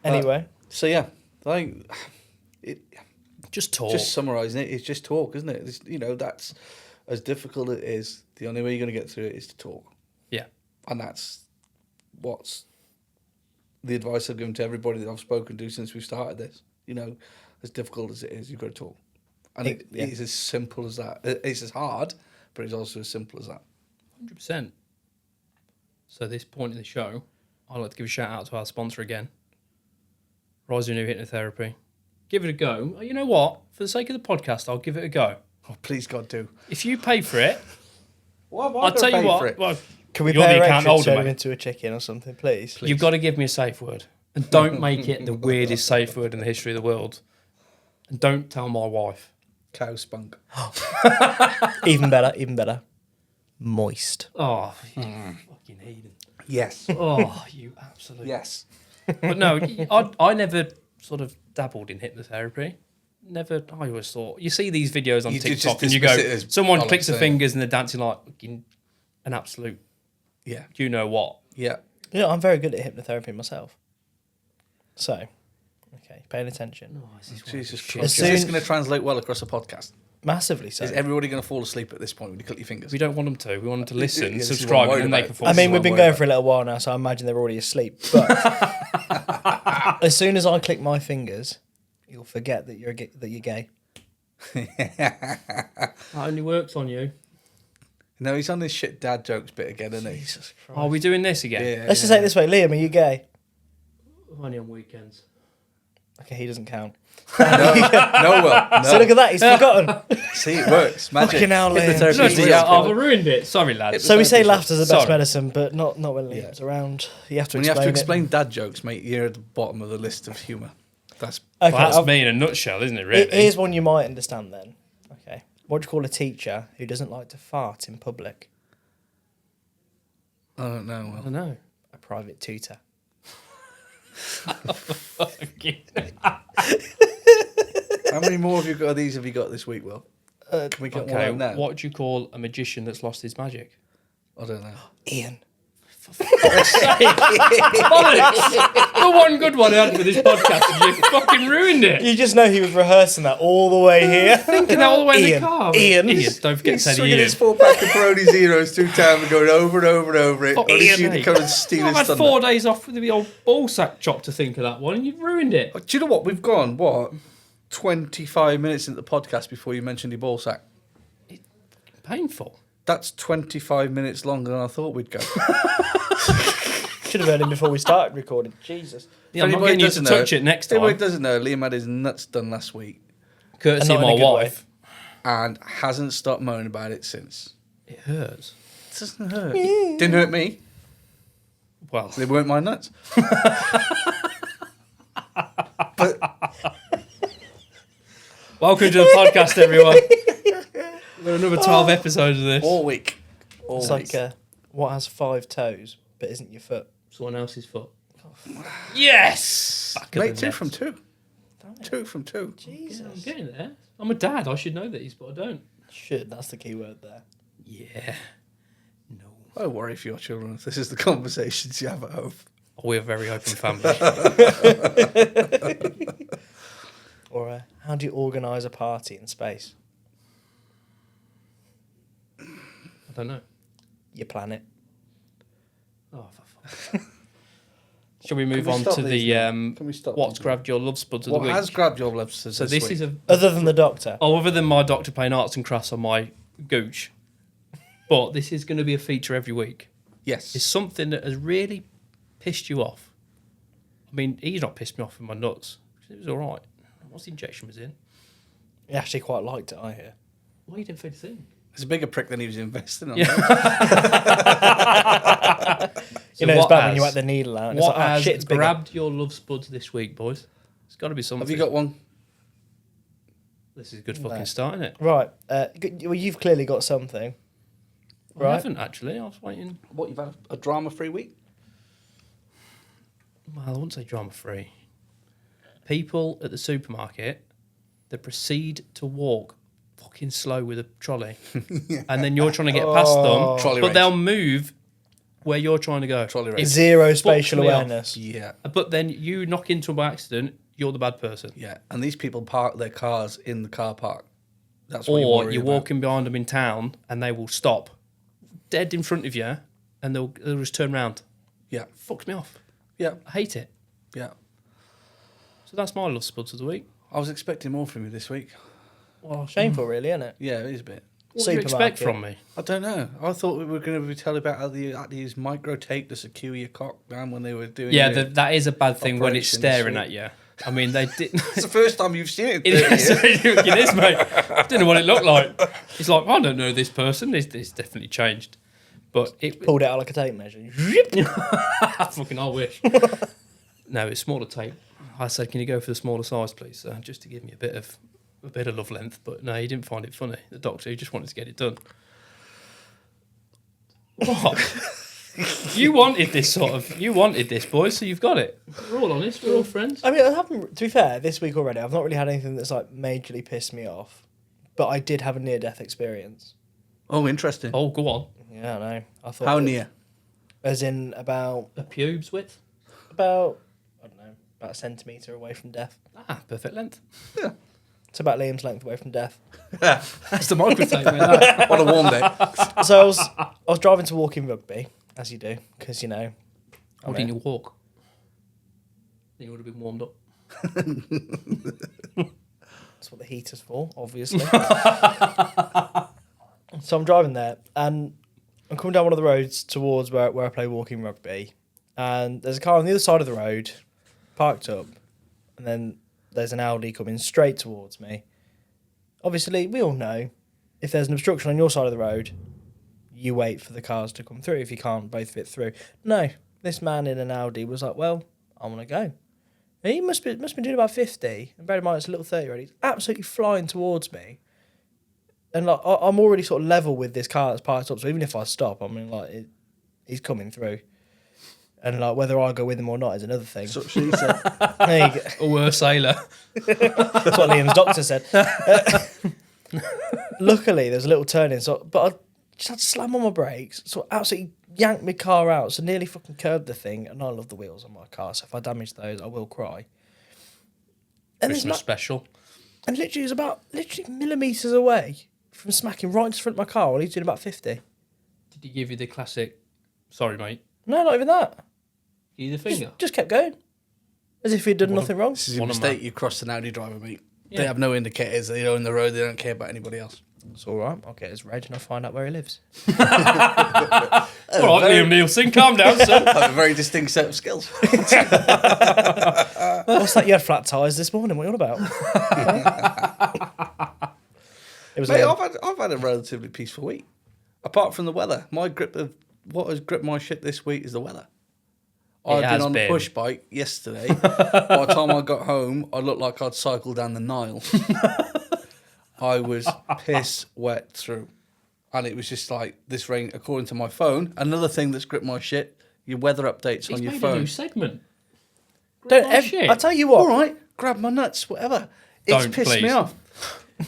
Anyway. So, yeah, I think... Just talk. Just summarising it, it's just talk, isn't it? It's, you know, that's as difficult as it is. The only way you're going to get through it is to talk. Yeah. And that's what's the advice I've given to everybody that I've spoken to since we started this. You know, as difficult as it is, you've got to talk. And it is as simple as that. It's as hard, but it's also as simple as that. 100%. So at this point in the show, I'd like to give a shout out to our sponsor again, Rise New Hypnotherapy. Give it a go. You know what? For the sake of the podcast, I'll give it a go. Oh, please, God, do. If you pay for it, Why I'll tell you what. Well, Can we you're pay the her account extra to holder, turn him mate. into a chicken or something, please? You've got to give me a safe word. And don't make it the weirdest safe word in the history of the world. And don't tell my wife. Cow spunk. Even better. Moist. Oh, you fucking heathen. Yes. Oh, you absolute. Yes. But no, I never sort of dabbled in hypnotherapy. Never. I always thought you see these videos on You TikTok just and you go, dismiss it as someone bollocks, clicks the don't you? fingers and they're dancing like fucking an absolute. Yeah. You know what? Yeah. You know, I'm very good at hypnotherapy myself. So, okay, paying attention. Oh, this is Jesus shit. Christ. Is As this soon- going to translate well across a podcast? Massively so. Is everybody going to fall asleep at this point when you click your fingers? We don't want them to. We want them to listen, Yeah, this is what subscribe, I'm worried and then they about. can fall I asleep. mean, we've been I'm going worried for a little while now, so I imagine they're already asleep. But as soon as I click my fingers, you'll forget that you're gay. That only works on you. No, he's on this shit dad jokes bit again, isn't he? Jesus Christ. Are we doing this again? Yeah. Let's just say it this way, Liam, are you gay? Only on weekends. Okay, he doesn't count. No, well, no. So look at that, he's forgotten. See, it works. Magic. Fucking hell, Liam. Hypnotherapy No, is real. I've ruined it. Sorry, lads. So we say laughter's the best Sorry. medicine, but not when Liam's around. You have to When you explain have to it. explain dad jokes, mate, you're at the bottom of the list of humour. That's Okay, Well, that's I've- me in a nutshell, isn't it, really? Here's one you might understand then. Okay. What do you call a teacher who doesn't like to fart in public? I don't know. I Well, don't know. A private tutor. how many more of these have you got this week, Will? Can we get one Okay, out now? what do you call a magician that's lost his magic? I don't know. Ian. The one good one I had for this podcast, and you fucking ruined it. You just know he was rehearsing that all the way here. Thinking that all the way in Ian. the car. Ian. Don't forget to He's say the swinging Ian. his 4-pack of Peroni Zeros through town and going over and over and over it. Fuck Only Ian, you mate. to come and steal I've his had thunder. 4 days off with the old ball sack chop to think of that one, and you've ruined it. Do you know what? We've gone, 25 minutes into the podcast before you mentioned your ball sack. Painful. That's 25 minutes longer than I thought we'd go. Should have heard him before we started recording. Jesus. Yeah, I'm not getting you to touch it next Anybody time. doesn't know, Liam had his nuts done last week Courtesy And of not in my a good wife. and hasn't stopped moaning about it since. It hurts. It doesn't hurt. Didn't hurt me. Well, They weren't my nuts. welcome to the podcast, everyone. We're another 12 episodes of this. All week. All It's week. like what has 5 toes but isn't your foot? Someone else's foot. Yes! Back of Mate, the 2 net. from 2. 2 from 2. Yeah, I'm Jesus. getting there. I'm a dad. I should know these, but I don't. Should, that's the key word there. Yeah. No. I worry for your children if this is the conversations you have at home. We're a very open family. Or how do you organise a party in space? I don't know. You plan it. Oh, for fuck's sake. Shall we move we on stop to these the now? Can we stop what's these grabbed your love spuds of What the week? has grabbed your love So this is a Other than the doctor. other than my doctor playing arts and crafts on my gooch, but this is going to be a feature every week. Yes. It's something that has really pissed you off. I mean, he's not pissed me off with my nuts. It was all right. Once the injection was in, He actually quite liked it, I hear. well, you didn't feel a thing. It's a bigger prick than he was investing on. Yeah. You know, it's bad when you whack the needle out. And it's What like, oh, has shit, it's bigger. grabbed your love spuds this week, boys? It's got to be something. Have you got one? This is a good fucking start, isn't it? Right. Well, you've clearly got something. I Right. haven't actually. I was waiting. What, you've had a drama-free week? Well, I wouldn't say drama free. People at the supermarket that proceed to walk fucking slow with a trolley, and then you're trying to get past them, Trolley but race. they'll move where you're trying to go. Trolley race. It Zero fucks spatial me off. awareness. Yeah. But then you knock into them by accident, you're the bad person. Yeah. And these people park their cars in the car park. That's what Or you're you're about. walking behind them in town and they will stop dead in front of you and they'll just turn round. Yeah. Fucks me off. Yeah. I hate it. Yeah. So that's my love spuds of the week. I was expecting more from you this week. Well, Shameful, really, isn't it? Yeah, it is a bit. what do you expect from me? I don't know. I thought we were going to be telling about how they had to use micro tape to secure your cock down when they were doing Yeah, it. that is a bad thing when it's Operation this staring week. at you. I mean, they didn't. It's the first time you've seen it. It is, mate. I didn't know what it looked like. It's like, I don't know this person. It's definitely changed. But it Pulled it out like a tape measure. fucking I wish. No, it's smaller tape. I said, can you go for the smaller size, please, sir? Just to give me a bit of love length. But no, he didn't find it funny. The doctor, he just wanted to get it done. What? You wanted this, boys, so you've got it. We're all honest. We're all friends. I mean, I haven't, to be fair, this week already, I've not really had anything that's like majorly pissed me off. But I did have a near-death experience. Oh, interesting. Oh, go on. Yeah, I know. I thought How near? As in about, A pubes width? I don't know, about a centimetre away from death. Ah, perfect length. It's about Liam's length away from death. That's the microtape, mate. That. On a warm day. So I was driving to Walking Rugby, as you do, because, you know. How didn't you walk? Then you would have been warmed up. That's what the heater's for, obviously. So I'm driving there, and I'm coming down one of the roads towards where I play Walking Rugby, and there's a car on the other side of the road, parked up, and then there's an Audi coming straight towards me. Obviously, we all know, if there's an obstruction on your side of the road, you wait for the cars to come through if you can't both fit through. No, this man in an Audi was like, well, I want to go. And he must be doing about 50, and bear in mind it's a little 30-year-old. He's absolutely flying towards me. And like I'm already sort of level with this car that's parked up, so even if I stop, I mean, like he's coming through, and like whether I go with him or not is another thing. So she said. There you go. Or a sailor. That's what Liam's doctor said. Luckily, there's a little turning, but I just had to slam on my brakes, so I absolutely yanked my car out, so nearly fucking curbed the thing. And I love the wheels on my car, so if I damage those, I will cry. And Christmas special. And literally, it was about millimetres away from smacking right into the front of my car while he's doing about 50. Did he give you the classic, sorry, mate? No, not even that. Give you the finger? Just kept going. As if he'd done nothing wrong. This is a One of mistake. mine. You crossed an Audi driver, mate. Yeah. They have no indicators. They own the road. They don't care about anybody else. It's all right. I'll get his reg and I'll find out where he lives. All right, Liam Nielsen, calm down, sir. Have a very distinct set of skills. What's that? You had flat tyres this morning. What are you on about? It was Mate, Liam. I've had a relatively peaceful week. Apart from the weather. What has gripped my shit this week is the weather. I've has been on been. a push bike yesterday. By the time I got home, I looked like I'd cycled down the Nile. I was piss wet through. And it was just like this rain, according to my phone. Another thing that's gripped my shit, your weather updates He's on your made phone. a new segment. I tell you what. All right, grab my nuts, whatever. It's Don't, pissed me please. off.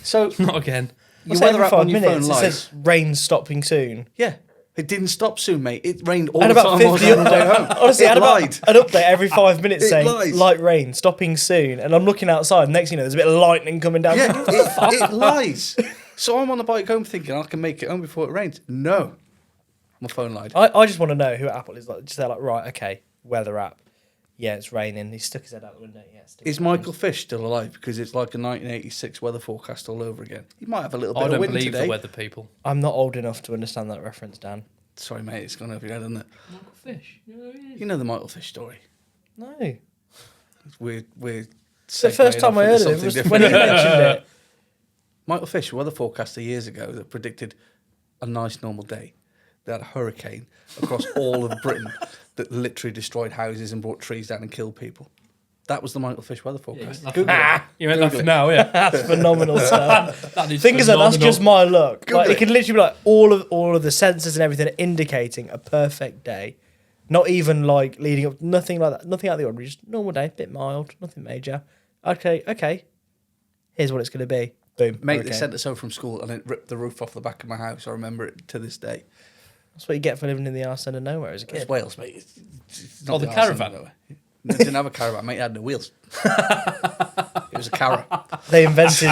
So Not again. your weather app on your phone it lies. says rain stopping soon. Yeah. It didn't stop soon, mate. It rained all And the about time I was 50 on the way home. Honestly, I It had about lied. an update every 5 minutes It saying lies. light rain, stopping soon. And I'm looking outside. Next, there's a bit of lightning coming down. Yeah, it lies. So I'm on the bike home thinking I can make it home before it rains. No. My phone lied. I just want to know who Apple is like. Just they're like, right, okay, weather app. Yeah, it's raining. He stuck his head out the window. Yeah, it's still Is Michael Fish still alive? Because it's like a 1986 weather forecast all over again. He might have a little bit I of don't wind believe today. the weather people. I'm not old enough to understand that reference, Dan. Sorry, mate, it's gone over your head, hasn't it? Michael Fish. You know the Michael Fish story. No. It's weird. The first time I heard of it was when you mentioned it. Michael Fish, a weather forecaster years ago, that predicted a nice normal day. They had a hurricane across all of Britain that literally destroyed houses and brought trees down and killed people. That was the Michael Fish weather forecast. You went laughing now, yeah. That's phenomenal stuff. That is Thing is that that's phenomenal. just my luck. Google Like, it. it can literally be like all of the sensors and everything indicating a perfect day. Not even like leading up, nothing like that, nothing out of the ordinary, just normal day, bit mild, nothing major. Okay. Here's what it's going to be. Boom. Mate, they hurricane. sent us home from school and it ripped the roof off the back of my house. I remember it to this day. That's what you get for living in the arse end of nowhere as a It's kid. Wales, mate. It's not Oh, the arse caravan? end of nowhere. It didn't have a caravan, mate. It had no wheels. It was a cara. They invented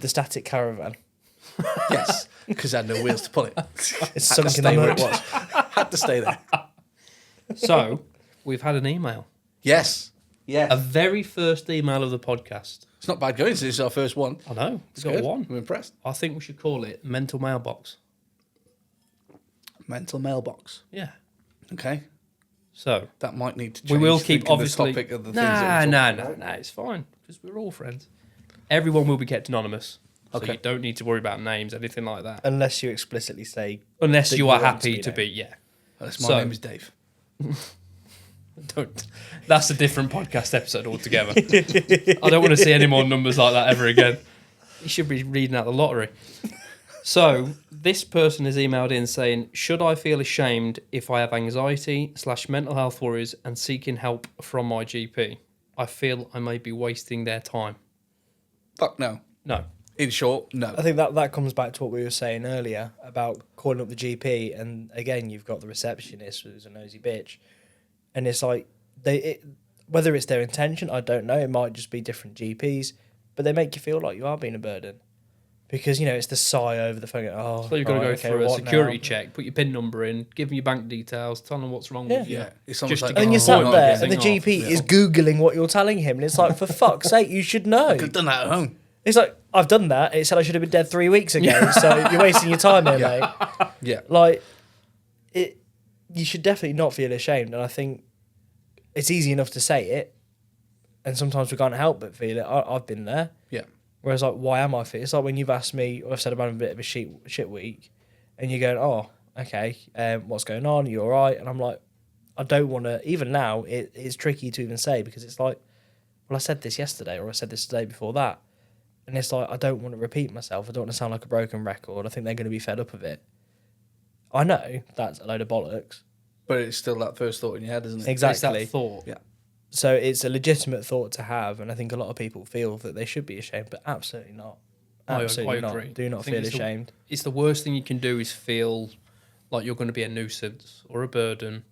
the static caravan. Yes, because it had no wheels to pull it. It's Had to sunk in the stay where it mud. was. Had to stay there. So, we've had an email. Yes. Yeah. A very first email of the podcast. It's not bad going. So this is our first one. I know. It's We've got good. one. I'm impressed. I think we should call it Mental Mailbox. Mental mailbox. Yeah. Okay. So, That might need to change. we will thinking keep, obviously... the topic of the things that Nah, it's fine. Because we're all friends. Everyone will be kept anonymous. So Okay. you don't need to worry about names, anything like that. Unless you explicitly say, Unless that you you are want to happy be to known. be, yeah. My So- name is Dave. Don't. That's a different podcast episode altogether. I don't want to see any more numbers like that ever again. You should be reading out the lottery. So, this person has emailed in saying, should I feel ashamed if I have anxiety/mental health worries and seeking help from my GP? I feel I may be wasting their time. Fuck no. No. In short, no. I think that comes back to what we were saying earlier about calling up the GP, and again, you've got the receptionist who's a nosy bitch, and it's like whether it's their intention, I don't know. It might just be different GPs, but they make you feel like you are being a burden because it's the sigh over the phone. Oh, So you've got to right, go okay, through a what security now? check, put your PIN number in, give them your bank details, tell them what's wrong with you. Yeah. It's almost Just like, to And then you're Oh, sat no, there, yeah. and the Thing off, GP yeah. is googling what you're telling him, and it's like, for fuck's sake, you should know. I could have done that at home. It's like, I've done that. It said I should have been dead 3 weeks ago, so you're wasting your time here, mate. Yeah. Like, you should definitely not feel ashamed, and I think it's easy enough to say it, and sometimes we can't help but feel it. I've been there. Yeah. Whereas, like, why am I feeling? It's like when you've asked me, or I've said I'm having a bit of a shit week, and you're going, oh, okay, what's going on? Are you all right? And I'm like, I don't want to, even now, it's tricky to even say because it's like, well, I said this yesterday, or I said this the day before that. And it's like, I don't want to repeat myself. I don't want to sound like a broken record. I think they're going to be fed up of it. I know that's a load of bollocks. But it's still that first thought in your head, isn't it? Exactly. It's that thought. Yeah. So it's a legitimate thought to have, and I think a lot of people feel that they should be ashamed, but absolutely not. Absolutely I not. agree. Do I not think feel it's ashamed. It's the worst thing you can do is feel like you're going to be a nuisance or a burden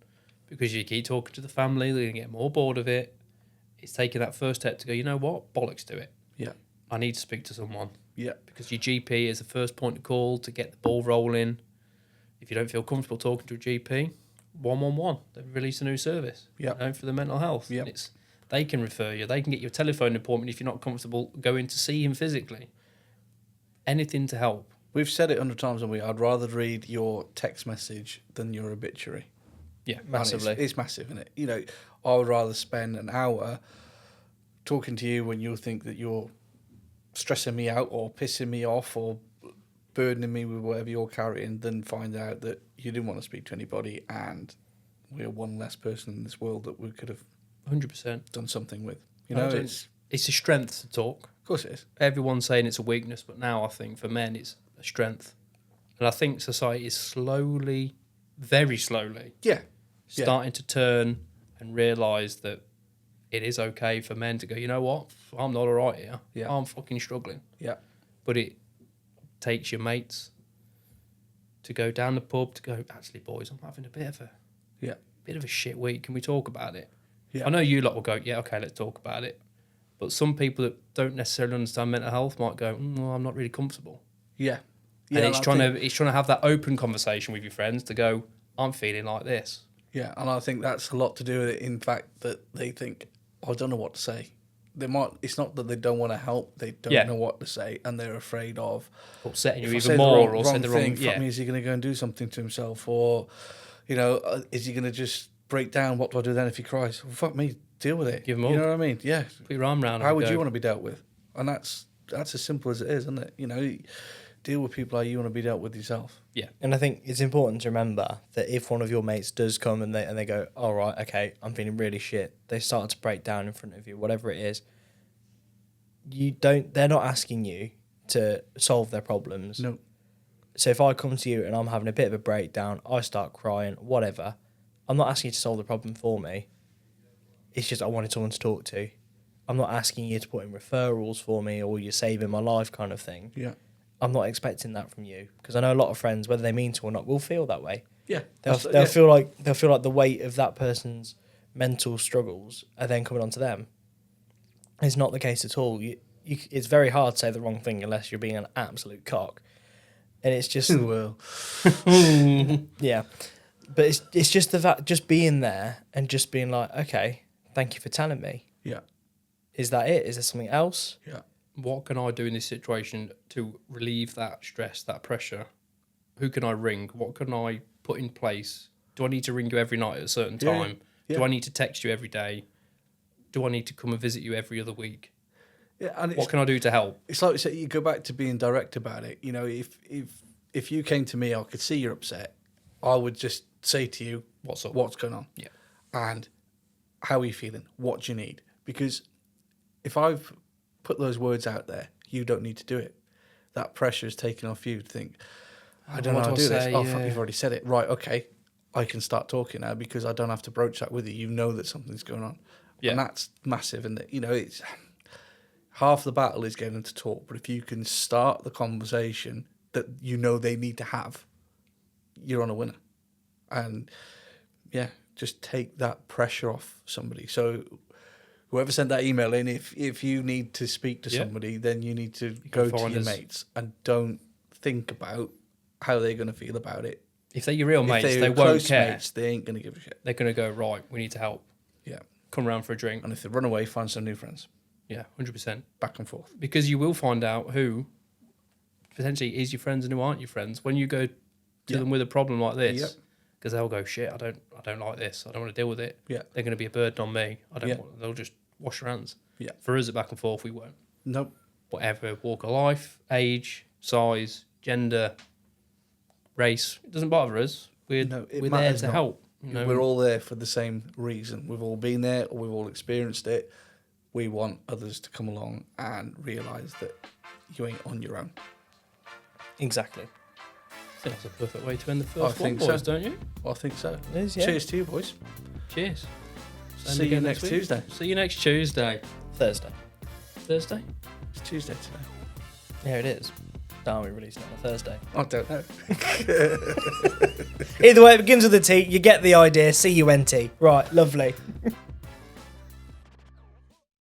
because you keep talking to the family, they're going to get more bored of it. It's taking that first step to go, you know what? Bollocks to it. Yeah. I need to speak to someone. Yeah. Because your GP is the first point of call to get the ball rolling. If you don't feel comfortable talking to a GP, 111. They've released a new service. Yeah. For the mental health. Yeah. And they can refer you. They can get you a telephone appointment if you're not comfortable going to see him physically. Anything to help. We've said it 100 times, haven't we? I'd rather read your text message than your obituary. Yeah. Massively. And it's massive, isn't it? I would rather spend an hour talking to you when you think that you're stressing me out or pissing me off or burdening me with whatever you're carrying than find out that you didn't want to speak to anybody and we're one less person in this world that we could have 100%. done something with. It's a strength to talk. Of course it is. Everyone's saying it's a weakness, but now I think for men it's a strength. And I think society is slowly, very slowly, Yeah. starting to turn and realise that it is okay for men to go, you know what, I'm not all right here. Yeah. I'm fucking struggling. Yeah. But it takes your mates, to go down the pub, to go, actually, boys, I'm having a bit of a shit week. Can we talk about it? Yeah. I know you lot will go, yeah, okay, let's talk about it. But some people that don't necessarily understand mental health might go, well, I'm not really comfortable. Yeah. And it's trying to have that open conversation with your friends to go, I'm feeling like this. Yeah, and I think that's a lot to do with it. In fact, that they think, I don't know what to say. They might. It's not that they don't want to help; they don't know what to say, and they're afraid of upsetting you even more, or say the wrong thing. Yeah. Fuck me, is he going to go and do something to himself, or is he going to just break down? What do I do then if he cries? Well, fuck me, deal with it. Give him up. You know what I mean? Yeah. Put your arm around him. How would you want to be dealt with? And that's as simple as it is, isn't it? Deal with people how you want to be dealt with yourself. Yeah. And I think it's important to remember that if one of your mates does come and they go, all right, okay, I'm feeling really shit, they start to break down in front of you, whatever it is, they're not asking you to solve their problems. No. So if I come to you and I'm having a bit of a breakdown, I start crying, whatever, I'm not asking you to solve the problem for me. It's just I wanted someone to talk to. I'm not asking you to put in referrals for me or you're saving my life kind of thing. Yeah. I'm not expecting that from you because I know a lot of friends, whether they mean to or not, will feel that way. Yeah. They'll feel like the weight of that person's mental struggles are then coming onto them. It's not the case at all. It's very hard to say the wrong thing unless you're being an absolute cock, and it's just well, yeah. But it's just the fact, just being there and just being like, okay, thank you for telling me. Yeah. Is that it? Is there something else? Yeah. What can I do in this situation to relieve that stress, that pressure? Who can I ring? What can I put in place? Do I need to ring you every night at a certain time? Yeah. Do I need to text you every day? Do I need to come and visit you every other week? Yeah, and what can I do to help? It's like you say, you go back to being direct about it. If you came to me, I could see you're upset. I would just say to you, what's up? What's going on? Yeah. And how are you feeling? What do you need? Because if I've put those words out there, you don't need to do it. That pressure is taken off you to think, I don't know how to do this. Oh, fuck, you've already said it. Right, okay. I can start talking now because I don't have to broach that with you. You know that something's going on. Yeah. And that's massive. And, it's half the battle is getting them to talk. But if you can start the conversation that they need to have, you're on a winner. And, just take that pressure off somebody. So whoever sent that email in, if you need to speak to somebody, then you need to go to your mates and don't think about how they're going to feel about it. If they're your real mates, they won't care. Mates, they ain't going to give a shit. They're going to go, right, we need to help. Yeah. Come around for a drink. And if they run away, find some new friends. Yeah, 100%. Back and forth. Because you will find out who potentially is your friends and who aren't your friends when you go to them with a problem like this. Because they'll go, shit, I don't like this. I don't want to deal with it. Yeah. They're going to be a burden on me. They'll just wash their hands. Yeah. For us at Back and Forth, we won't. Nope. Whatever walk of life, age, size, gender, race, it doesn't bother us. We're there to help. We're all there for the same reason. We've all been there, or we've all experienced it. We want others to come along and realise that you ain't on your own. Exactly. I think that's a perfect way to end the first one, boys, don't you? I think so. It is, yeah. Cheers to you, boys. Cheers. See you next Tuesday. See you next Tuesday. Thursday. Thursday? It's Tuesday today. Yeah, it is. Aren't we releasing it on a Thursday? I don't know. Either way, it begins with a T. You get the idea. C-U-N-T. Right, lovely.